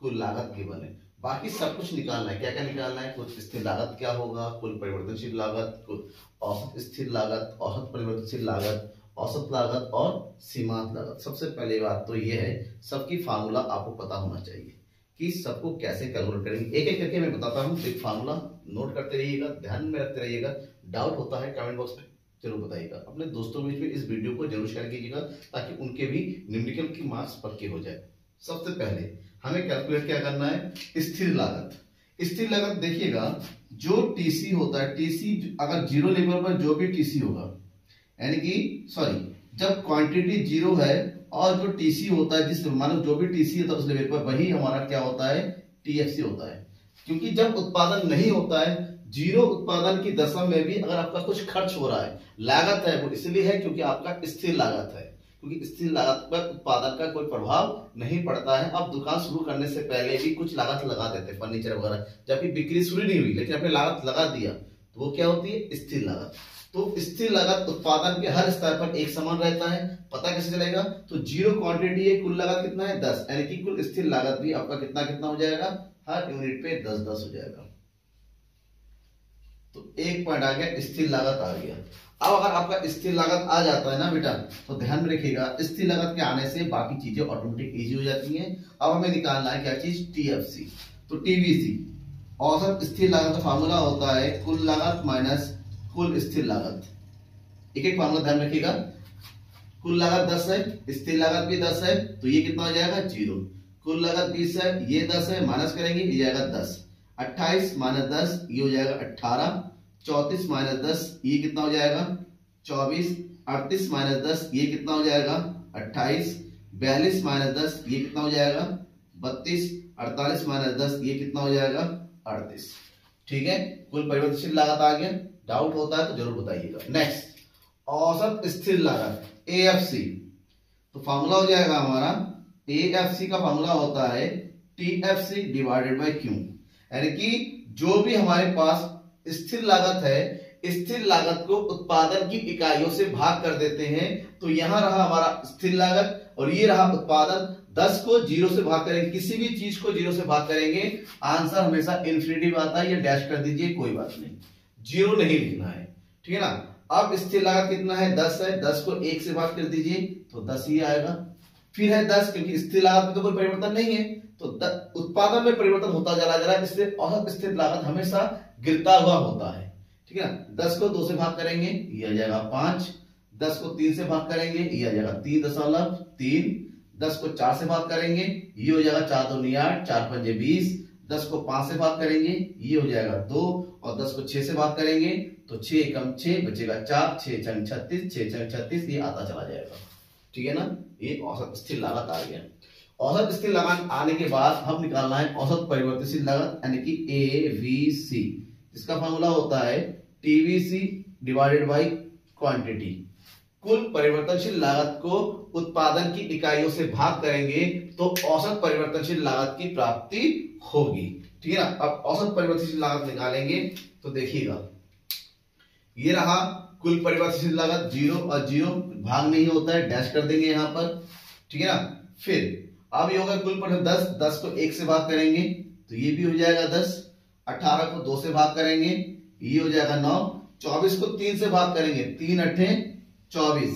कुल लागत गिवन है, बाकी सब कुछ निकालना है। क्या क्या निकालना है, कुल स्थिर लागत क्या होगा, कुल परिवर्तनशील लागत, कुल औसत स्थिर लागत, औसत परिवर्तनशील लागत, औसत लागत और सीमांत लागत। सबसे पहले बात तो ये है, सबकी फार्मूला आपको पता होना चाहिए कि सबको कैसे कैलकुलेट करेंगे। एक एक करके मैं बताता हूँ, एक फार्मूला नोट करते रहिएगा, ध्यान में रखते रहिएगा। डाउट होता है कमेंट बॉक्स में जरूर बताइएगा। अपने दोस्तों के बीच में इस वीडियो को जरूर शेयर कीजिएगा ताकि उनके भी न्यूमेरिकल की मार्क्स पक्के हो जाए। सबसे पहले हमें कैलकुलेट क्या करना है, स्थिर लागत। स्थिर लागत देखिएगा, जो टीसी होता है, टीसी अगर जीरो लेवल पर जो भी टीसी होगा, यानी कि जब क्वांटिटी जीरो है और जो टीसी होता है, जिस मानो जो भी टीसी होता है उस लेवल पर, वही हमारा क्या होता है, टीएफसी होता है। क्योंकि जब उत्पादन नहीं होता है, जीरो उत्पादन की दशा में भी अगर आपका कुछ खर्च हो रहा है, लागत है, वो इसलिए है क्योंकि आपका स्थिर लागत है। क्योंकि स्थिर लागत पर उत्पादन का कोई प्रभाव नहीं पड़ता है। अब दुकान शुरू करने से पहले भी कुछ लागत लगा देते हैं, फर्नीचर वगैरह, जबकि बिक्री शुरू नहीं हुई लेकिन आपने लागत लगा दिया तो वो क्या होती है, स्थिर लागत। तो स्थिर लागत उत्पादन के हर स्तर पर एक समान रहता है। पता कैसे चलेगा, तो जीरो क्वांटिटी है, कुल लागत कितना है 10, यानी कि कुल स्थिर लागत भी आपका कितना कितना हो जाएगा, हर यूनिट पे 10-10 हो जाएगा। तो एक पॉइंट आ गया, स्थिर लागत आ गया। अब अगर आपका स्थिर लागत आ जाता है ना बेटा, तो ध्यान में रखिएगा, स्थिर लागत के आने से बाकी चीजें ऑटोमेटिक इजी हो जाती हैं। अब हमें निकालना है क्या चीज, टीएफसी। तो टीवीसी औसत स्थिर लागत का फार्मूला होता है कुल लागत माइनस कुल स्थिर लागत। एक एक फार्मूला ध्यान रखिएगा। कुल लागत 10 है, स्थिर लागत भी 10 है, तो ये कितना हो जाएगा 0। कुल लागत 20 है, ये 10 है, माइनस करेंगे ये जाएगा 10। 28 माइनस 10 ये हो जाएगा 18। 34 माइनस 10 ये कितना हो जाएगा 24। 38 माइनस 10 ये कितना हो जाएगा 28। 42 माइनस 10 ये कितना हो जाएगा 32। 48 माइनस 10 ये कितना हो जाएगा 38। ठीक है, कुल परिवर्तनशील लागत आ गया। डाउट होता है तो जरूर बताइएगा। नेक्स्ट, औसत स्थिर लागत एएफसी। तो फार्मूला हो जाएगा हमारा, एएफसी का फार्मूला होता है टीएफसी डिवाइडेड बाय क्यू। यानी कि जो भी हमारे पास स्थिर लागत है, स्थिर लागत को उत्पादन की इकाइयों से भाग कर देते हैं। तो यहां रहा हमारा स्थिर लागत और ये रहा उत्पादन। 10 को 0 से भाग करेंगे, किसी भी चीज को 0 से भाग करेंगे, आंसर हमेशा इन्फिनिटिव आता है। ये डैश कर दीजिए, कोई बात नहीं, 0 नहीं लिखना है। ठीक है ना। अब स्थिर लागत कितना है 10 है, 10 को 1 से भाग कर दीजिए तो 10 ही आएगा। फिर है 10, क्योंकि स्थिर लागत में तो कोई परिवर्तन नहीं है, तो उत्पादन में परिवर्तन होता चला जा रहा है, इसलिए औसत स्थिर लागत हमेशा गिरता हुआ होता है। ठीक है ना। 10 को 2 से भाग करेंगे ये आ जाएगा 5, 10 को 3 से भाग करेंगे ये आ जाएगा 3.3, 10 को 4 से भाग करेंगे ये हो जाएगा 4 2 8, 4 5 20, 10 को 5 से भाग करेंगे ये हो जाएगा 2, और 10 को 6 से भाग करेंगे तो 6 एकम 6 बचेगा 4, 6 छंग 36, 6 छंग 36, ये आता चला जाएगा। ठीक है ना। ये औसत स्थिर लागत आ गया। औसत स्थिर लागत आने के बाद हम निकालना है औसत परिवर्तनशील लागत, यानी कि AVC। इसका फॉर्मूला होता है TVC डिवाइडेड बाई क्वांटिटी। कुल परिवर्तनशील लागत को उत्पादन की इकाइयों से भाग करेंगे तो औसत परिवर्तनशील लागत की प्राप्ति होगी। ठीक है ना। अब औसत परिवर्तनशील लागत निकालेंगे तो देखिएगा, ये रहा कुल परिवर्तनशील लागत, 0 और 0 भाग नहीं होता है, डैश कर देंगे यहां पर। ठीक है ना। फिर अब ये होगा कुल पर 10, 10 को 1 से भाग करेंगे तो ये भी हो जाएगा 10, 18 को 2 से भाग करेंगे ये हो जाएगा 9, 24 को 3 से भाग करेंगे 3 8 24,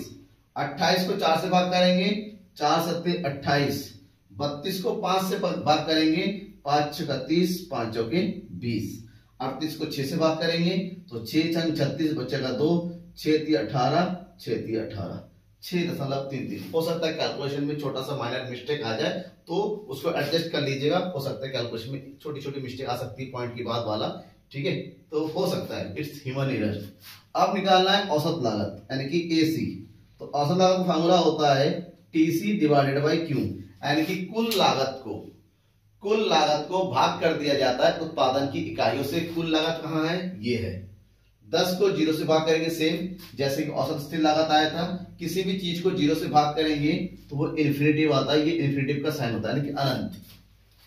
28 को 4 से भाग करेंगे 4 7 28, 32 को 5 से भाग करेंगे 5 6 30, 5 चौके 20, 38 को 6 से भाग करेंगे तो 6 छंग 36 बचेगा 2, 6 3 18, 6 3 18, 6.33। हो सकता है कैलकुलेशन में छोटा सा माइनर मिस्टेक आ जाए तो उसको एडजस्ट कर लीजिएगा। हो सकता है कैलकुलेशन में छोटी छोटी मिस्टेक आ सकती है पॉइंट के बाद वाला। ठीक है, तो हो सकता है, इट्स ह्यूमन एरर। अब निकालना है औसत लागत, यानी कि AC। तो औसत लागत का फार्मूला होता है TC डिवाइडेड बाई Q, यानी कि कुल लागत को भाग कर दिया जाता है उत्पादन की इकाइयों से। कुल लागत कहाँ है, ये है। 10 को 0 से भाग करेंगे, सेम जैसे कि औसत स्थिर लागत आया था। किसी भी चीज को 0 से भाग करेंगे तो वो इन्फिनिटिव आता है, ये इन्फिनिटिव का साइन होता है, यानी कि अनंत।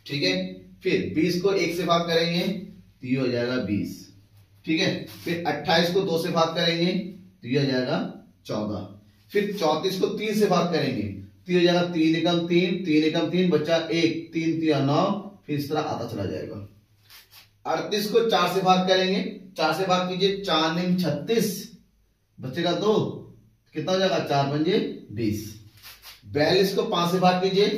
ठीक है। फिर 20 को 1 से भाग करेंगे तो ये हो जाएगा 20। ठीक है। फिर 28 को 2 से भाग करेंगे तो ये हो जाएगा 14। फिर 34 को 3 से भाग करेंगे तो ये हो जाएगा 3 एकम 3, 3 एकम 3 बचा 1, 3 3 9, फिर इस तरह आता चला जाएगा। 38 को 4 से भाग करेंगे, 4 से भाग कीजिए 4 9 36 बचेगा 2, कितना हो जाएगा 4 5 20। 42 को 5 से भाग कीजिए,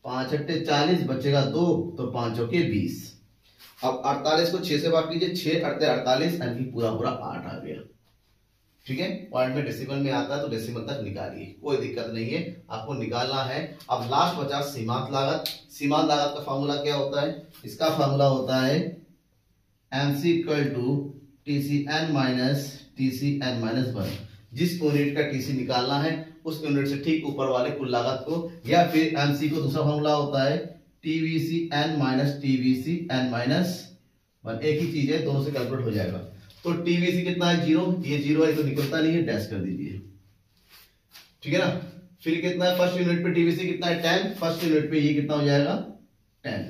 5 8 40 बचेगा 2, तो 5 चौके 20। अब 48 को 6 से भाग कीजिए, 6 8 48, यानी कि पूरा 8 आ गया। ठीक है। पॉइंट में डेसिमल में आता है तो डेसिमल तक निकालिए, कोई दिक्कत नहीं है, आपको निकालना है। अब लास्ट बचा सीमांत लागत। सीमांत लागत का फॉर्मूला क्या होता है, इसका फॉर्मूला होता है MC = TCN minus TCN minus 1। जिस यूनिट का TC निकालना है उस यूनिट से ठीक ऊपर वाले कुल लागत को, या फिर MC को दूसरा फॉर्मूला होता है TVCN माइनस TVCN माइनस 1। एक ही चीज है, दोनों से कैलकुलेट हो जाएगा। तो TVC कितना है 0, ये 0 है तो निकलता नहीं है, डैश कर दीजिए। ठीक है ना। फिर कितना है फर्स्ट यूनिट पे TVC कितना है 10, फर्स्ट यूनिट पे ये कितना हो जाएगा 10।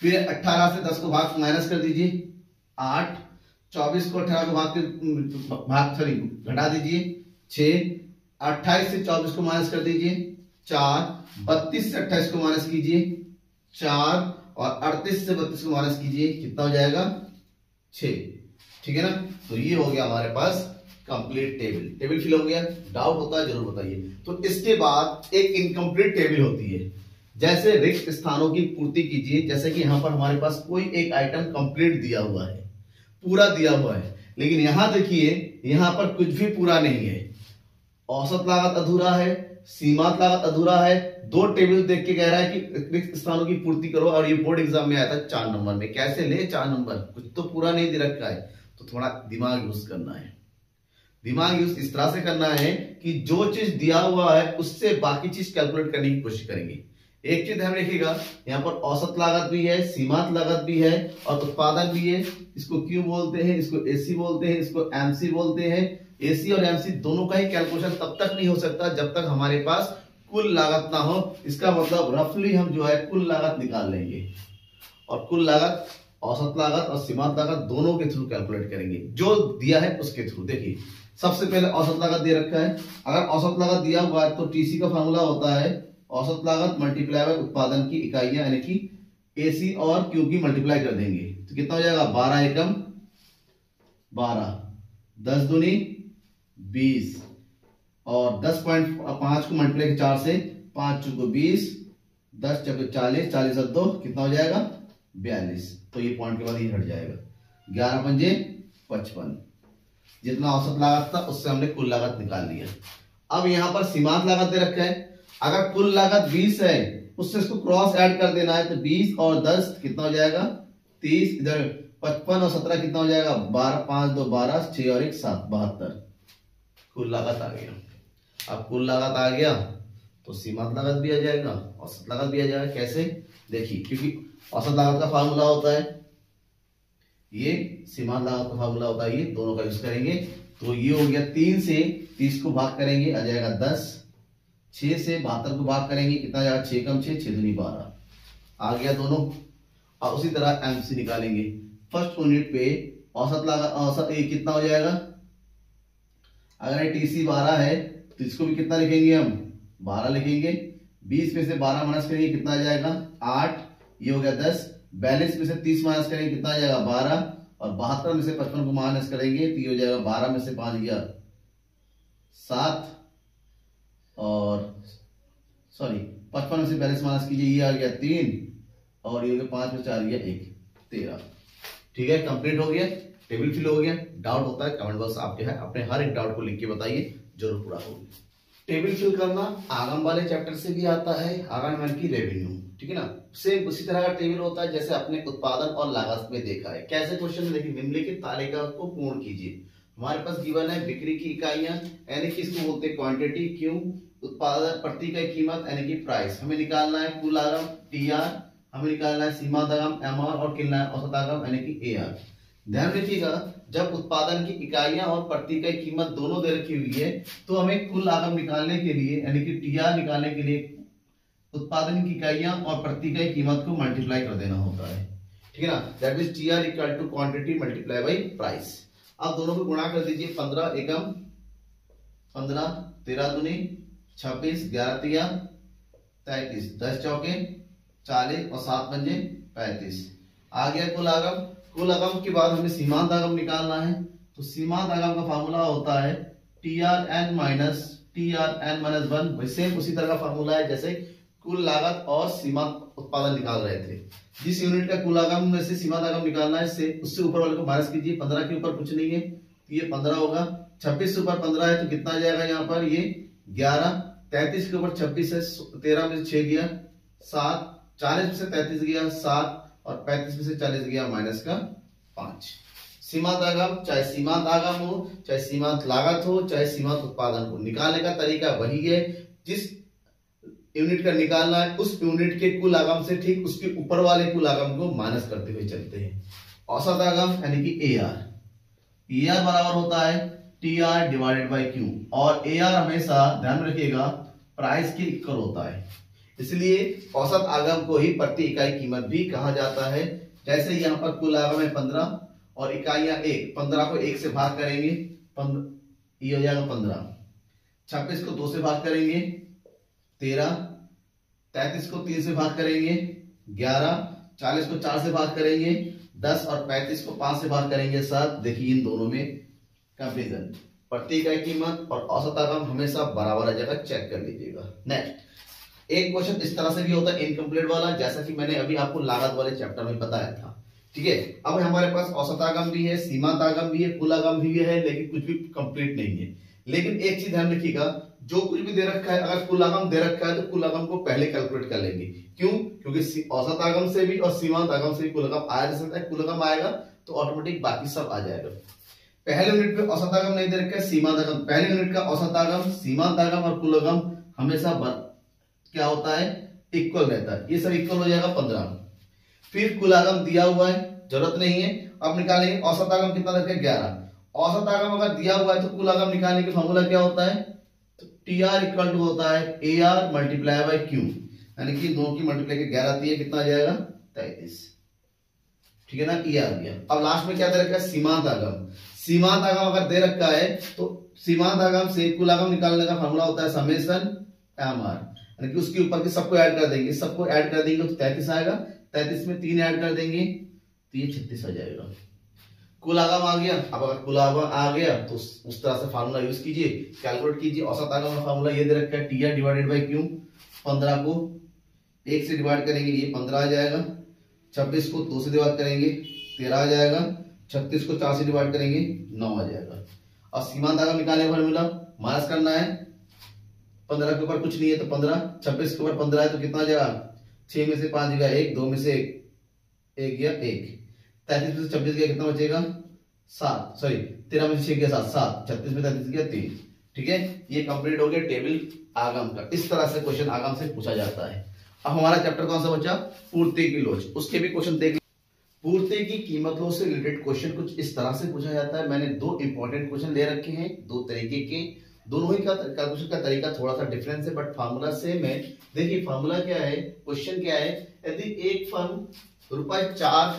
फिर 18 से 10 को भाग माइनस कर दीजिए 8, 24 को 18 को घटा दीजिए 6, 28 से 24 को माइनस कर दीजिए 4, 32 से 28 को माइनस कीजिए 4, और 38 से 32 को माइनस कीजिए, कितना हो जाएगा 6। ठीक है ना। तो ये हो गया हमारे पास कंप्लीट टेबल फिल हो गया। डाउट होता है जरूर बताइए। तो इसके बाद एक इनकम्प्लीट टेबल होती है, जैसे रिक्त स्थानों की पूर्ति कीजिए। जैसे कि यहां पर हमारे पास कोई एक आइटम कंप्लीट दिया हुआ है, पूरा दिया हुआ है, लेकिन यहां देखिए यहां पर कुछ भी पूरा नहीं है। औसत लागत अधूरा है, सीमांत लागत अधूरा है। 2 टेबल देख के कह रहा है कि रिक्त स्थानों की पूर्ति करो, और ये बोर्ड एग्जाम में आया था 4 नंबर में। कैसे ले 4 नंबर, कुछ तो पूरा नहीं दे रखा है, तो थोड़ा दिमाग यूज करना है। दिमाग यूज इस तरह से करना है कि जो चीज दिया हुआ है उससे बाकी चीज कैलकुलेट करने की कोशिश करेंगे। एक चीज ध्यान रखिएगा, यहाँ पर औसत लागत भी है, सीमांत लागत भी है, और उत्पादन भी है। इसको क्यू बोलते हैं, इसको AC बोलते हैं, इसको MC बोलते हैं। AC और MC दोनों का ही कैलकुलेशन तब तक नहीं हो सकता जब तक हमारे पास कुल लागत ना हो। इसका मतलब रफली हम जो है कुल लागत निकाल लेंगे, और कुल लागत औसत लागत और सीमांत लागत दोनों के थ्रू कैलकुलेट करेंगे, जो दिया है उसके थ्रू। देखिए सबसे पहले औसत लागत दे रखा है। अगर औसत लागत दिया हुआ है तो TC का फॉर्मूला होता है औसत लागत मल्टीप्लाई बाय उत्पादन की इकाइयां, यानी कि AC और Q की मल्टीप्लाई कर देंगे तो कितना हो जाएगा 12 एकम 12, 10 दूनी 20, और 10.5 को मल्टीप्लाई 4 से 5 चौको 20, 10 चौको 40, 40 और 2 कितना हो जाएगा 42। तो ये पॉइंट के बाद ये हट जाएगा। 11 पंजे 55, जितना औसत लागत था उससे हमने कुल लागत निकाल लिया। अब यहाँ पर सीमांत लागत दे रखा है, अगर कुल लागत 20 है उससे इसको क्रॉस ऐड कर देना है, तो 20 और 10 कितना हो जाएगा 30, इधर 55 और 17 कितना हो जाएगा 12, 5 2 12, 6 और 1 7, 72 कुल लागत आ गया। अब कुल लागत आ गया तो सीमांत लागत भी आ जाएगा, औसत लागत भी आ जाएगा। कैसे देखिए, क्योंकि औसत लागत का फार्मूला होता है ये, सीमांत लागत का फार्मूला होता है ये, दोनों का यूज करेंगे। तो ये हो गया 3 से 30 को भाग करेंगे आ जाएगा 10, 6 से 72 को भाग करेंगे कितना जाएगा 6 कम 6 6 दूनी 12 आ गया दोनों। और उसी तरह एमसी निकालेंगे, फर्स्ट यूनिट पे औसत लागत, औसत ये कितना हो जाएगा, अगर टीसी 12 है तो इसको भी कितना लिखेंगे हम 12 लिखेंगे। 20 में से 12 माइनस करेंगे कितना आ जाएगा 8, ये हो गया 10। 42 में से 30 माइनस करेंगे कितना आ जाएगा 12, और 72 में से 55 को माइनस करेंगे तो ये हो जाएगा 12 में से 5 गया 7, और सॉरी 55 में से 42 माइनस कीजिए ये आ गया 3, और ये हो गया 5 में 4 गया 1, 13। ठीक है, कंप्लीट हो गया, टेबल फिल हो गया। डाउट होता है कमेंट बॉक्स आपके है, अपने हर एक डाउट को लिख के बताइए, जरूर पूरा होगी। टेबल फिल करना आगम वाले चैप्टर से भी आता है, आगम यानी कि रेवेन्यू, ठीक है ना। सेम उसी तरह का टेबल होता है जैसे अपने उत्पादन और लागत में देखा है। कैसे क्वेश्चन में देखिए, निम्नलिखित तालिका को पूर्ण कीजिए। हमारे पास गिवन है बिक्री की इकाइयां यानी कि इसको बोलते हैं क्वांटिटी, क्यों, उत्पादन प्रति इकाई कीमत यानी कि प्राइस, हमें निकालना है कुल आगम टीआर, हमें निकालना है सीमांत आगम एमआर, और कितना है औसत आगम यानी कि एआर। ध्यान रखिएगा, जब उत्पादन की इकाइयां और प्रति इकाई कीमत दोनों दे रखी हुई है तो हमें कुल आगम निकालने के लिए यानी कि टीआर निकालने के लिए उत्पादन की इकाइयां और प्रति इकाई कीमत को मल्टीप्लाई कर देना होता है, ठीक है ना। That means TR equal to quantity multiply by price. अब दोनों को गुणा कर दीजिए, 15 एकम 15, 13 दूनी 26, 11 तिया 33, 10 चौके 40 और 7 पंजे 35 आ गया कुल आगम। कुल आगम के बाद हमें सीमांत आगम निकालना है, तो सीमांत आगम का फार्मूला होता है TRN माइनस TRN-1। सेम उसी तरह का फार्मूला है जैसे कुल लागत और सीमांत उत्पादन निकाल रहे थे। जिस यूनिट का कुल आगम में से सीमांत आगम निकालना है उससे ऊपर वाले को माइनस कीजिए। 15 के ऊपर कुछ नहीं है तो ये 15 होगा। 26 से ऊपर 15 है तो कितना आ जाएगा यहाँ पर ये 11। 33 के ऊपर 26 है, 13 में से 6 गया 7, 40 में से 33 गया 7, और 35 में से 40 गया माइनस का 5। सीमांत आगम चाहे सीमांत आगम हो, चाहे सीमांत लागत हो, चाहे सीमांत उत्पादन हो, निकालने का तरीका वही है। जिस यूनिट का निकालना है उस यूनिट के कुल आगम से ठीक उसके ऊपर वाले कुल आगम को माइनस करते हुए चलते हैं। औसत आगम यानी कि एआर, एआर बराबर होता है टीआर डिवाइडेड बाय क्यू, और एआर हमेशा ध्यान रखिएगा प्राइस के इक्वल होता है, इसलिए औसत आगम को ही प्रति इकाई कीमत भी कहा जाता है। जैसे यहाँ पर कुल आगम है 15 और इकाइयां 1, 15 को 1 से भाग करेंगे, ये हो जाएगा 15। 26 को 2 से भाग करेंगे 13, 33 को 3 से भाग करेंगे 11, 40 को 4 से भाग करेंगे 10, और 35 को 5 से भाग करेंगे 7। देखिए इन दोनों में कंपेरिजन, प्रति इकाई कीमत और औसत आगम हमेशा बराबर आ जाएगा, चेक कर लीजिएगा। नेक्स्ट एक क्वेश्चन इस तरह से भी होता है इनकम्प्लीट वाला, जैसा कि मैंने अभी आपको लागत वाले चैप्टर में बताया था, ठीक है। अब हमारे पास औसत आगम भी है, सीमांत आगम भी है, कुल आगम भी है, लेकिन कुछ भी कंप्लीट नहीं है। लेकिन एक चीज ध्यान रखिएगा, जो कुछ भी दे रखा है, अगर कुल आगम दे रखा है तो कुल आगम को पहले कैलकुलेट कर लेंगे। क्यों? क्योंकि औसत आगम से भी और सीमांत आगम से भी कुल आगम आया जा सकता है। कुल आगम आएगा तो ऑटोमेटिक बाकी सब आ जाएगा। पहले यूनिट पे औसत आगम नहीं दे रखा है, सीमांत आगम, पहले यूनिट का औसत आगम, सीमांत आगम और कुल आगम हमेशा क्या होता है, इक्वल रहता है। ये सब इक्वल हो जाएगा 15। फिर कुल आगम दिया हुआ है, जरूरत नहीं है, अब निकालेंगे औसत आगम कितना रखें 11। औसत आगम अगर दिया हुआ है तो कुल आगम निकालने का फॉर्मूला क्या होता है, तो टीआर इक्वल टू होता है एआर मल्टीप्लाई बाय क्यू, यानी कि 2 की मल्टीप्लाई के 11 दिए कितना आ जाएगा 33, ठीक है ना। ये आ गया। अब लास्ट में क्या दे रखा है, सीमांत आगम। सीमांत आगम अगर दे रखा है तो सीमांत आगम से कुल आगम निकालने का फॉर्मूला होता है समेशन एमआर, यानी कि उसके ऊपर के सबको ऐड कर देंगे, सबको ऐड कर देंगे तो 33 आएगा। 33 में 3 ऐड कर देंगे तो ये 36 आ जाएगा। कुल आगम आ गया। अब अगर कुल आगम आ गया तो उस तरह से फार्मूला यूज कीजिए, कैलकुलेट कीजिए। औसत आगम का फार्मूला ये दे रखा है टीआर डिवाइडेड बाय क्यू, 15 को 1 से डिवाइड करेंगे, ये 15 आ जाएगा। 26 को 2 से डिवाइड करेंगे, 13 आ जाएगा। 36 को 4 से डिवाइड करेंगे, 9 आ जाएगा। और सीमांत आगम निकालने का फॉर्मूला माइनस करना है। 15 के ऊपर कुछ नहीं है तो 15, 26 के ऊपर 15 है तो कितना आ जाएगा, 6 में से 5 गया 1, 2 में से 1 गया 1, 33 में से 26 गया कितना बचेगा 7, सॉरी 13 में से 6 गया 7, 36 में 33 गया 3। ठीक है, ये कंप्लीट हो गया टेबल आगम का। इस तरह से क्वेश्चन आगम से पूछा जाता है। अब हमारा चैप्टर कौन सा बचा, पूर्ति की लोच, उसके भी क्वेश्चन देख। पूर्ति की कीमतों से रिलेटेड क्वेश्चन कुछ इस तरह से पूछा जाता है। मैंने 2 इंपॉर्टेंट क्वेश्चन ले रखे हैं, 2 तरीके के, दोनों ही का कैलकुलेशन का तरीका थोड़ा सा डिफरेंस है, बट फार्मूला सेम है। देखिए फार्मूला क्या है, क्वेश्चन क्या है, यदि एक फर्म ₹4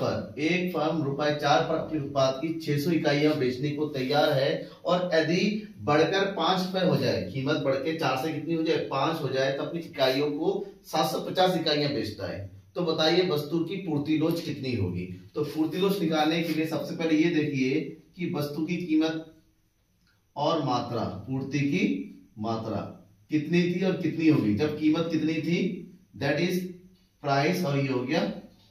पर अपने उत्पाद की 600 इकाइयां बेचने को तैयार है और यदि बढ़कर ₹5 हो जाए, कीमत बढ़ के 4 से कितनी हो जाए 5 हो जाए, तो अपनी इकाइयों को 750 इकाइयां बेचता है, तो बताइए वस्तु की पूर्ति लोच कितनी होगी। तो पूर्ति लोच निकालने के लिए सबसे पहले ये देखिए कि वस्तु की कीमत और मात्रा, पूर्ति की मात्रा कितनी थी और कितनी होगी। जब कीमत कितनी थी, दैट इज प्राइस, और ये हो गया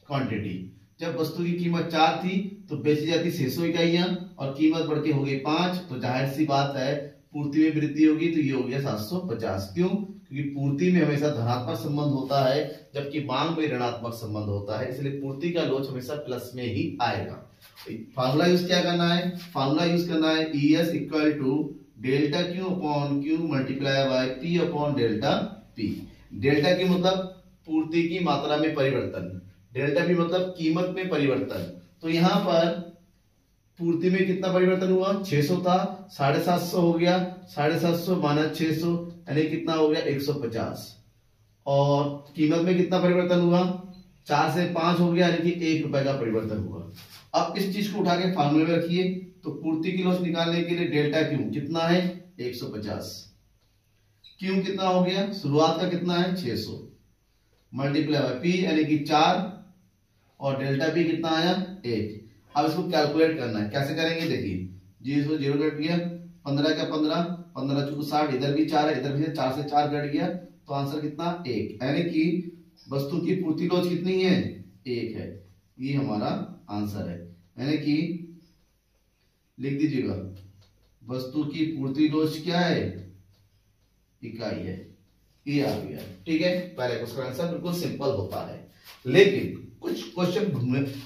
क्वांटिटी। जब वस्तु की कीमत 4 थी तो बेची जाती 600 इकाइयां और कीमत बढ़ के हो गई 5, तो जाहिर सी बात है पूर्ति में वृद्धि होगी, तो ये हो गया 750। क्यों, क्योंकि पूर्ति में हमेशा धनात्मक संबंध होता है जबकि मांग में ऋणात्मक संबंध होता है, इसलिए पूर्ति का लोच हमेशा प्लस में ही आएगा। फार्मूला यूज क्या करना है, फार्मूला यूज करना है ES equal to delta Q upon Q multiply by P upon delta P। Delta Q मतलब पूर्ति की मात्रा में परिवर्तन, डेल्टा P मतलब कीमत में परिवर्तन। तो यहां पर पूर्ति में कितना परिवर्तन हुआ, 600 था, 750 हो गया, 750 माइनस 600 यानी कितना हो गया 150। और कीमत में कितना परिवर्तन हुआ, 4 से 5 हो गया यानी कि ₹1 का परिवर्तन हुआ। अब इस चीज को उठा के फार्मूले में रखिए, तो पूर्ति की लोच निकालने के लिए डेल्टा Q कितना है 150, Q कितना हो गया, शुरुआत का कितना है 600 मल्टीप्लाई बाय P यानी कि 4 और डेल्टा P कितना आया 1। अब इसको कैलकुलेट करना है, कैसे करेंगे देखिए, 0 0 कट गया, 15 का 15, 15 चौको 60, इधर भी 4 है, इधर भी 4 से 4 कट गया, तो आंसर कितना 1, यानी कि वस्तु की पूर्ति लोच कितनी है 1 है। ये हमारा आंसर है, यानी कि लिख दीजिएगा वस्तु की पूर्ति लोच क्या है, इकाई है, ये आ गया। ठीक है, पहले क्वेश्चन का आंसर बिल्कुल सिंपल होता है, लेकिन कुछ क्वेश्चन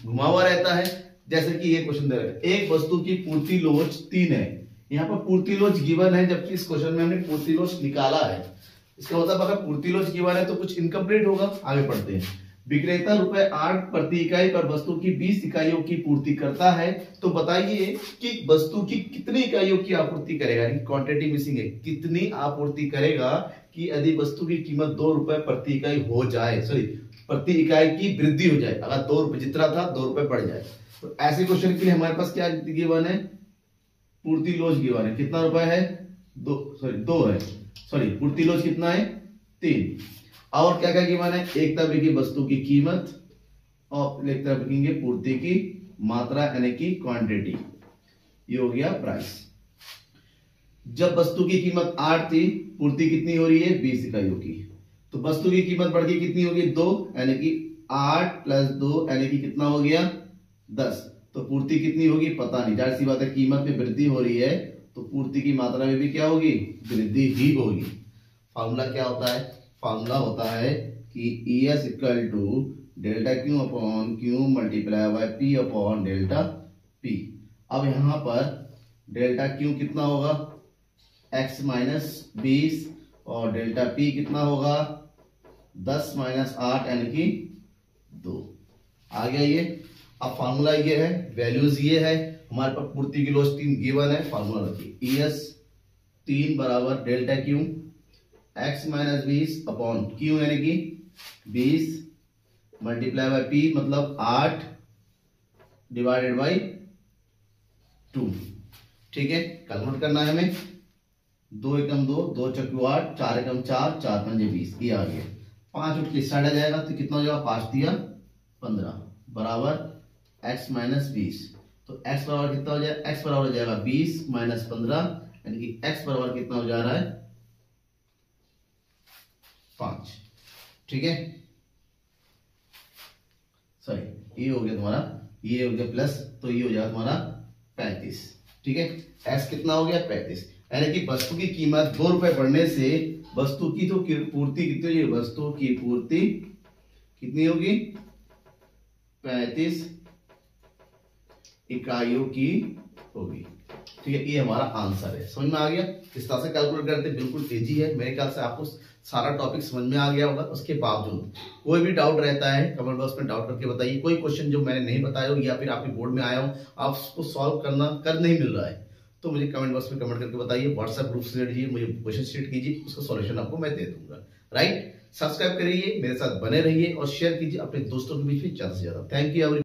घुमा हुआ रहता है। जैसे कि ये क्वेश्चन दे रहा है, एक वस्तु की पूर्ति लोच 3 है, यहाँ पर पूर्ति लोच गिवन है, जबकि इस क्वेश्चन में हमने पूर्ति लोच निकाला है। इसका मतलब अगर पूर्ति लोच गिवन है तो कुछ इनकम्प्लीट होगा। आगे पढ़ते हैं। विक्रेता ₹8 प्रति इकाई पर वस्तु की 20 इकाइयों की पूर्ति करता है, तो बताइए कि वस्तु की कितनी इकाइयों की आपूर्ति करेगा, क्वांटिटी मिसिंग है, कितनी आपूर्ति करेगा कि यदि वस्तु की कीमत ₹2 प्रति इकाई हो जाए, सॉरी प्रति इकाई की वृद्धि हो जाए, अगर ₹2 जितना था ₹2 बढ़ जाए। तो ऐसे क्वेश्चन के लिए हमारे पास क्या गिवन है, पूर्ति लोच गिवन है, कितना रुपए है 2 है, सॉरी पूर्ति लोच कितना है 3। और क्या क्या गिवन है, एक तरफ लिखिए वस्तु की कीमत और एक तरफ लिखेंगे पूर्ति की मात्रा यानी कि क्वांटिटी, ये हो गया प्राइस। जब वस्तु की कीमत 8 थी, पूर्ति कितनी हो रही है 20 इकाइयों की, तो वस्तु की कीमत बढ़ के कितनी होगी 2, यानी कि 8 + 2 यानी कि कितना हो गया 10। तो पूर्ति कितनी होगी पता नहीं, जाहिर सी बात है कीमत में वृद्धि हो रही है तो पूर्ति की मात्रा में भी क्या होगी, वृद्धि ही होगी। फॉर्मूला क्या होता है, फॉर्मूला होता है कि ES equal to delta Q upon Q multiply by P upon delta P। अब यहां पर डेल्टा Q कितना होगा x माइनस 20 और डेल्टा P कितना होगा 10 माइनस 8 यानी कि 2। आ गया ये। अब फार्मूला ये है, वैल्यूज ये है, हमारे पास पूर्ति की लोच 3 गिवन है। फार्मूला रखिए ES 3 बराबर delta Q x minus 20 upon Q यानी कि 20 मल्टीप्लाई बाय P मतलब 8 डिवाइडेड बाय 2। ठीक है, कैलकुलेट करना है हमें। 2 एकम 2, 2 चौके 8, 4 एकम 4, 4 पंजे 20, ये आ गया। 5 उठ के साइड आ जाएगा तो कितना हो जाएगा 5 दिया 15 बराबर x माइनस 20। तो x बराबर कितना हो जाएगा, x बराबर हो जाएगा 20 माइनस 15 यानी कि x बराबर कितना हो जा रहा है 5। ठीक है, सॉरी ये हो गया तुम्हारा, ये हो गया प्लस, तो ये हो जाएगा तुम्हारा 35। ठीक है, एस कितना हो गया 35, यानी कि वस्तु की कीमत 2 रुपए बढ़ने से वस्तु की तो पूर्ति कितनी होगी, वस्तु की पूर्ति कितनी होगी 35 इकाइयों की होगी। ठीक है, ये हमारा आंसर है। समझ में आ गया, इस तरह से कैलकुलेट करते बिल्कुल इजी है। मेरे ख्याल से आपको सारा टॉपिक समझ में आ गया होगा। उसके बावजूद कोई भी डाउट रहता है कमेंट बॉक्स में डाउट करके बताइए। कोई क्वेश्चन जो मैंने नहीं बताया हो या फिर आपके बोर्ड में आया हो, आप उसको सॉल्व कर नहीं मिल रहा है, तो मुझे कमेंट बॉक्स में कमेंट करके बताइए। व्हाट्सएप ग्रुप से जुड़िए, मुझे क्वेश्चन शेयर कीजिए, उसका सॉल्यूशन आपको मैं दे दूंगा। राइट, सब्सक्राइब करिए, मेरे साथ बने रहिए और शेयर कीजिए अपने दोस्तों के बीच में ज्यादा से ज्यादा। Thank you.